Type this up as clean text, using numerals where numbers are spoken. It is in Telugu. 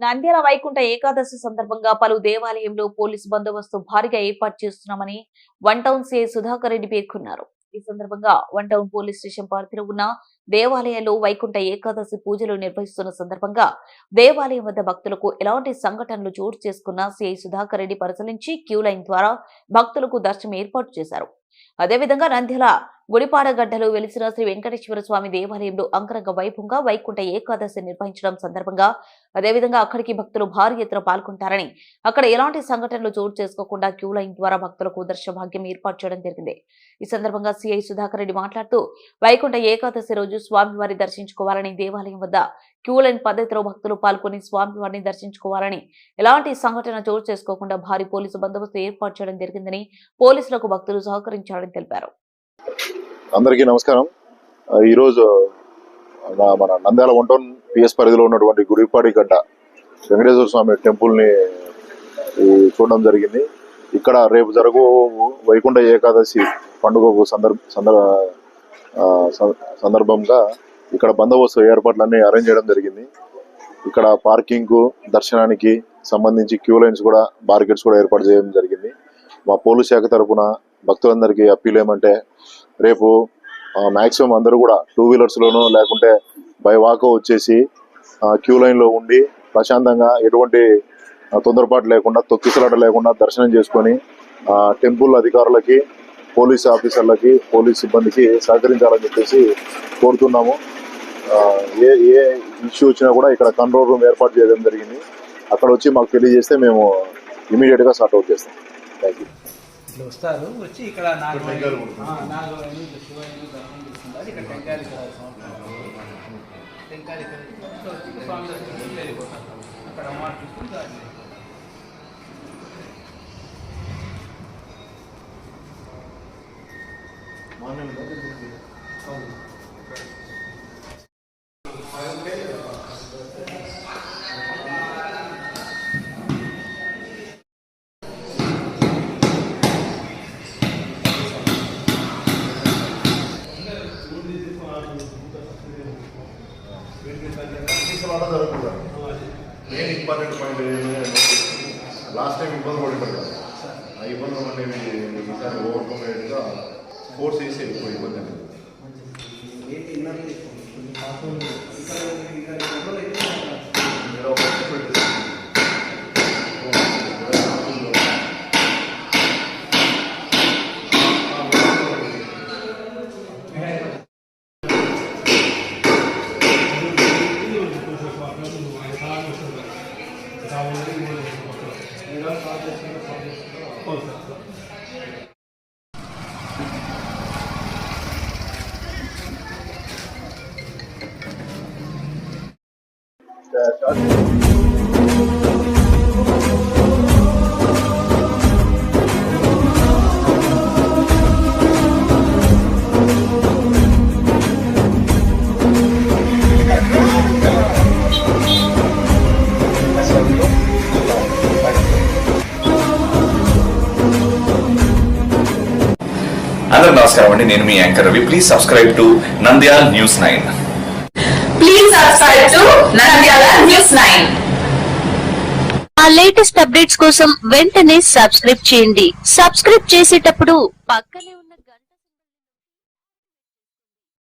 నంద్యాల వైకుంఠ ఏకాదశి సందర్భంగా పలు దేవాలయంలో పోలీసు బందోబస్తు భారీగా ఏర్పాటు చేస్తున్నామని one town CI Sudhakar Reddy పేర్కొన్నారు. ఈ సందర్భంగా వన్ టౌన్ పోలీస్ స్టేషన్ పరిధిలో ఉన్న దేవాలయాల్లో వైకుంఠ ఏకాదశి పూజలు నిర్వహిస్తున్న సందర్భంగా దేవాలయం వద్ద భక్తులకు ఎలాంటి సంఘటనలు చోటు చేసుకున్న సిఐ సుధాకర్ రెడ్డి పరిశీలించి క్యూ లైన్ ద్వారా భక్తులకు దర్శనం ఏర్పాటు చేశారు. అదేవిధంగా నంద్యాల గుడిపాడగడ్డలో వెలిసిన శ్రీ వెంకటేశ్వర స్వామి దేవాలయంలో అంగరంగ వైభవంగా వైకుంఠ ఏకాదశి నిర్వహించడం సందర్భంగా అదేవిధంగా అక్కడికి భక్తులు భారీ ఎత్తున పాల్గొంటారని, అక్కడ ఎలాంటి సంఘటనలు చోటు చేసుకోకుండా క్యూ లైన్ ద్వారా భక్తులకు దర్శన భాగ్యం ఏర్పాటు చేయడం జరిగింది. ఈ సందర్భంగా సిఐ సుధాకర్ రెడ్డి మాట్లాడుతూ వైకుంఠ ఏకాదశి రోజు స్వామివారి దర్శించుకోవాలని, దేవాలయం వద్ద క్యూ లైన్ పద్ధతిలో భక్తులు పాల్గొని స్వామివారిని దర్శించుకోవాలని, ఎలాంటి సంఘటన చోటు చేసుకోకుండా భారీ పోలీసు బందోబస్తు ఏర్పాటు చేయడం జరిగిందని, పోలీసులకు భక్తులు సహకరించారని తెలిపారు. అందరికీ నమస్కారం. ఈరోజు మన నంద్యాల వన్ టౌన్ పిఎస్ పరిధిలో ఉన్నటువంటి గుడిపాడిగడ్డ వెంకటేశ్వర స్వామి టెంపుల్ని చూడడం జరిగింది. ఇక్కడ రేపు జరుగు వైకుంఠ ఏకాదశి పండుగకు సందర్భంగా ఇక్కడ బందోబస్తు ఏర్పాట్లన్నీ అరేంజ్ చేయడం జరిగింది. ఇక్కడ పార్కింగ్ దర్శనానికి సంబంధించి క్యూ లైన్స్ కూడా బార్కెట్స్ కూడా ఏర్పాటు చేయడం జరిగింది. మా పోలీస్ శాఖ తరఫున భక్తులందరికీ అప్పీల్ ఏమంటే, రేపు మ్యాక్సిమం అందరూ కూడా 2 వీలర్స్లోనూ లేకుంటే బై వాక్ వచ్చేసి క్యూ లైన్లో ఉండి ప్రశాంతంగా ఎటువంటి తొందరపాటు లేకుండా తొక్కిసలాట లేకుండా దర్శనం చేసుకొని టెంపుల్ అధికారులకి, పోలీస్ ఆఫీసర్లకి, పోలీస్ సిబ్బందికి సహకరించాలని చెప్పేసి కోరుతున్నాము. ఏ ఇష్యూ వచ్చినా కూడా ఇక్కడ కంట్రోల్ రూమ్ ఏర్పాటు చేయడం జరిగింది. అక్కడ వచ్చి మాకు తెలియజేస్తే మేము ఇమీడియట్గా సార్ట్ అవుట్ చేస్తాం. Thank you. ఇట్లా వస్తారు, వచ్చి ఇక్కడ నాగవల్లి ఇక్కడ టెంకాయలు స్వామి దర్శనం వెళ్ళిపోతారు. అక్కడ అమ్మాయి చూసుకుని main important point last time ఇబ్బంది పడిపోయారు కదా, ఆ ఇబ్బందులు అనేవి ఈసారి ఓవర్కమ్ అయ్యేట్టుగా ఫోర్స్ చేసి ఎక్కువ ఇబ్బంది అనేది అందరూ నమస్కారం అండి, నేను మీ anchor Ravi. Please subscribe to Nandyal news 9. Please subscribe to Nandyal news 9. ఆ లేటెస్ట్ అప్డేట్స్ కోసం వెంటనే సబ్స్క్రైబ్ చేయండి. సబ్స్క్రైబ్ చేసేటప్పుడు పక్కనే